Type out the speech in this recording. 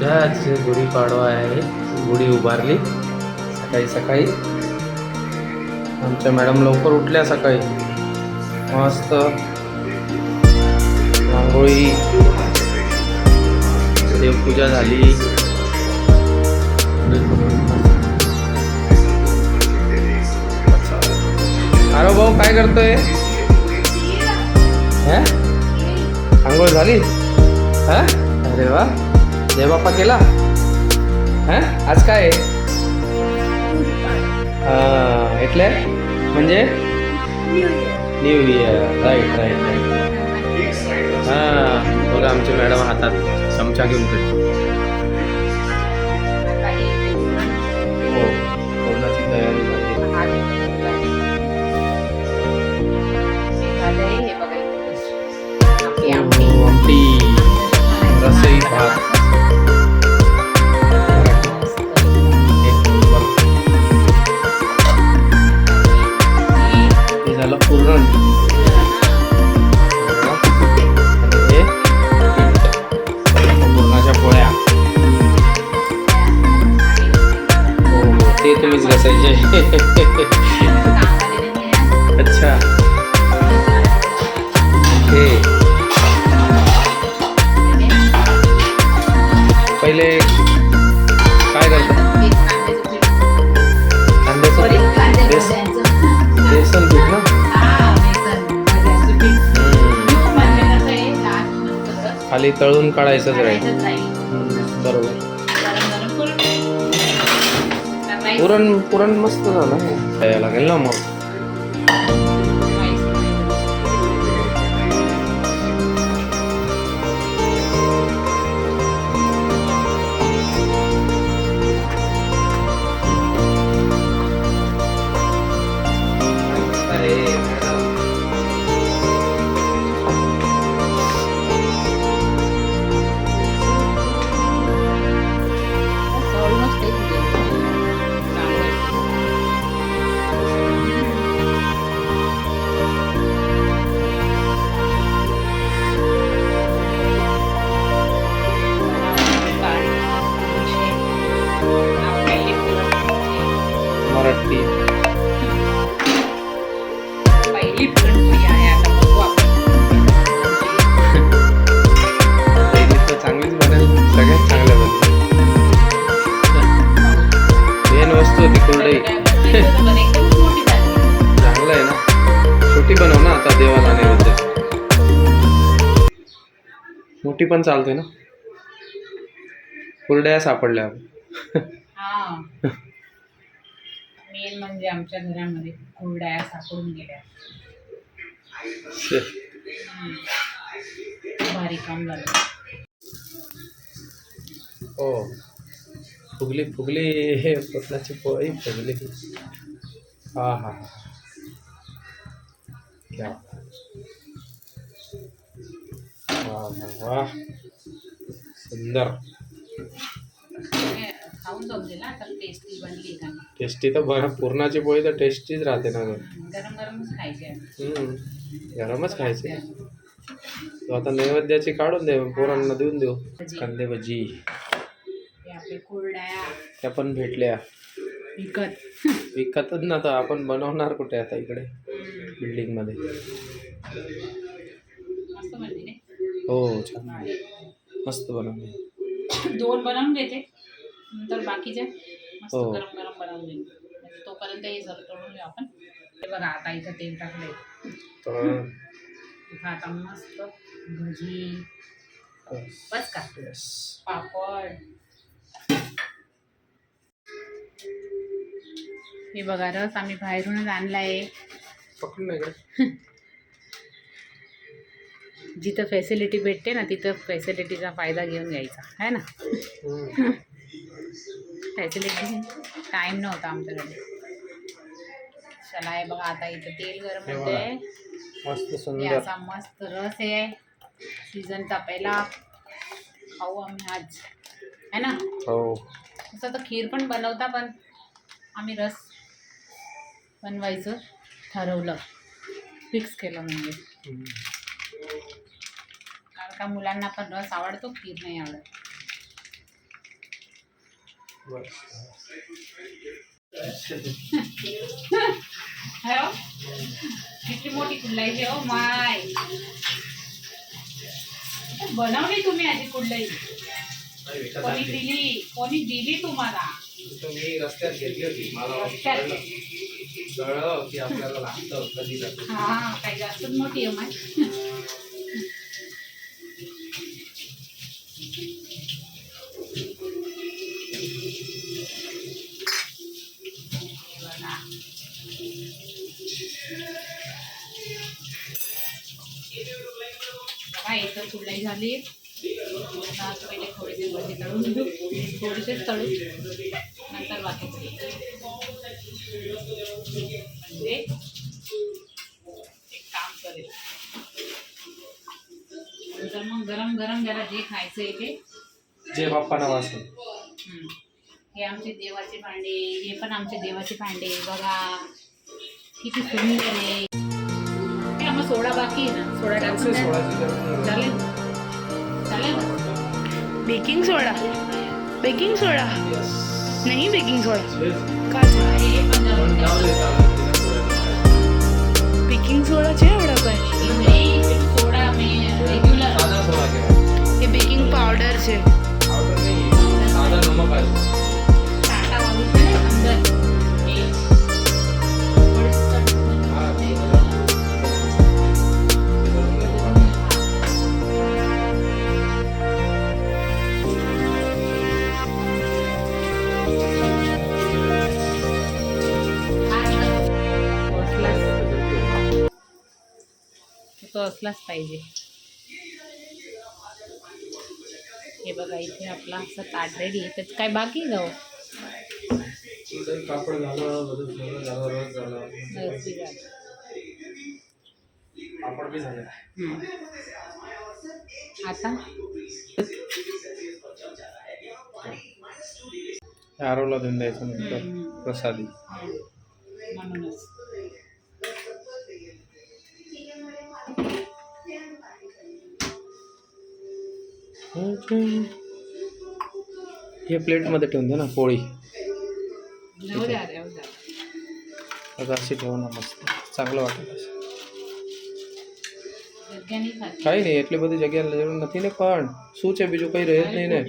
आज गुढीपाडवा आहे. गुढी उभारली सकाळी सकाळी. आमच्या मॅडम लवकर उठल्या सकाळी. मस्त रांगोळी, देवपूजा झाली. अरे भाऊ काय करतोय? आंघोळ झाली? अरे वा, जय बाप्पा केला? आज काय आहे? એટલે म्हणजे new year. Right right right. बघा आमचे मॅडम हातात चमचा घेऊन फिरतो. हो, जेवणाची तयारी झाली. आमटी, रसई भात. हे झालं पुरण. हे पुरणाच्या पोळ्या. हो, ते तुम्हीच घासायचे. अच्छा. हे पहिले काय करतात? बेसन पीठ ना. खाली तळून काढायचंच राहील. बरोबर. पुरण मस्त झालं. खायला लागेल ना मग. मराठी पहिली पुरणपोळी आहे. आता बघू आपण. पहिली तर चांगलीच बनेल. सगळ्यात चांगल्या बनते. मेन वस्तू होती कुरडई. चांगलं आहे ना. छोटी बनव ना आता देवाला नैवेद्य. मोठी पण चालते ना. कुरड्या सापडल्या. मेन म्हणजे आमच्या घरामध्ये कुरडया सापडून गेल्या. भारी काम झालं. हो, फुगली फुगली. हे पुरणाची पोळी फुगली. हा हा हा. क्या वा वा वा. सुंदर. खाऊन जाऊ दे ना. तर टेस्टी बनली का? टेस्टी तर बघा, पुरणाची पोळी तर टेस्टीच राहते ना. गरम गरमच खायचे. गरमच खायचे. तो आता नैवेद्याची काढून दे, पोरांना देऊन देऊ. कांदे भजी आपले कुरड्या त्या पण भेटल्या. विकतच ना. तर आपण बनवणार कुठे आता इकडे बिल्डिंग मध्ये. मस्त बनली रे. हो, छान मस्त बनवले. 2 बनवून घेते, नंतर बाकीचे मस्त हो. गरम गरम बनवून घेईन. म्हणजे तोपर्यंत हे सर तळून घेऊ आपण. हे बघा आता इथं तेल टाकलंय. तर इथं आता मस्त भजी बस का. पापड. हे बघा रस आम्ही बाहेरूनच आणलाय. पकडून नाही का. जिथं फॅसिलिटी भेटते ना तिथं फॅसिलिटीचा फायदा घेऊन घ्यायचा आहे ना. फॅसिलिटी टाईम नव्हता आमच्याकडे. चला आहे बघा आता इथं तेल गरम होते. मस्त सुंदर असा मस्त रस आहे. सीझनचा पहिला खाऊ आम्ही आज है ना. हो. तसं तर खीर पण बनवता, पण आम्ही रस बनवायचं ठरवलं. फिक्स केलं म्हणजे. कारण का मुलांना पण रस आवडतो, खीर नाही आवडत. बस हो किती मोठी कुंडलाई आहे हो माय. बनवली तुम्ही आधी कुंडलाई. नाही, विकत कोणी आणली. दिली कोणी दिली तुम्हाला. मी रस्त्यात घेतली होती. मला रस्त्यात? कळलं की आपल्याला लागतं कधी लागतं. हा काही जास्तच मोठी आहे माय. बघा एकच कुंडलाई झाली. आता पहिले थोडेसे भजी तळून घेऊ. थोडेसेच तळू नंतर बाकी म्हणजे एक काम करेल. नंतर मग गरम गरम जरा जे खायचं आहे ते. जे बाप्पांना वाचलं. हे आमचे देवाचे भांडे. हे पण आमचे देवाचे भांडे बघा किती सुंदर आहे. हे आम्हाला सोडा बाकी आहे ना. सोडा टाकून द्या. सोडायची गरज नाही. चालेल चालेल ना? बेकिंग सोडा बेकिंग सोडा Yes. नहीं बेकिंग सोडा Yes. का हे पण जाऊ पण द्या. जाऊ दे, चालेल. तिला सोडायचं. बेकिंग सोडा છે આવડા પર हे नाही, पेલુं सोडा मी रेग्युलर साधा सोडा घ्या. ये बेकिंग पावडर છે आवडत नाही. साधा नमक आहे. टाटा वाळू છે ને અંદર એ थोडीशी चटणी हा, हे ते बघा. करून घे बाबा. तो असलाच पाहिजे. हे बघा इथे आपला असं ताट रेडी. त्यात काय बाकी जाऊ दही पापड झालं, बरंच झालं, रस झाला. पापड बी झाले. आता आरोला देऊन द्यायचं नंतर प्रसादी. म्हणूनच हे प्लेटमध्ये ठेवून दे ना पोळी. जाऊ द्या जाऊ द्या. आता अशी ठेवू ना मस्त चांगलं वाटेल असं. જગ્યા નહીં ખાતી. કાંઈ નહીં એટલી બધી જગ્યા જરૂર નથી ને પણ શું છે બીજું કંઈ રહે જ નહીં ને.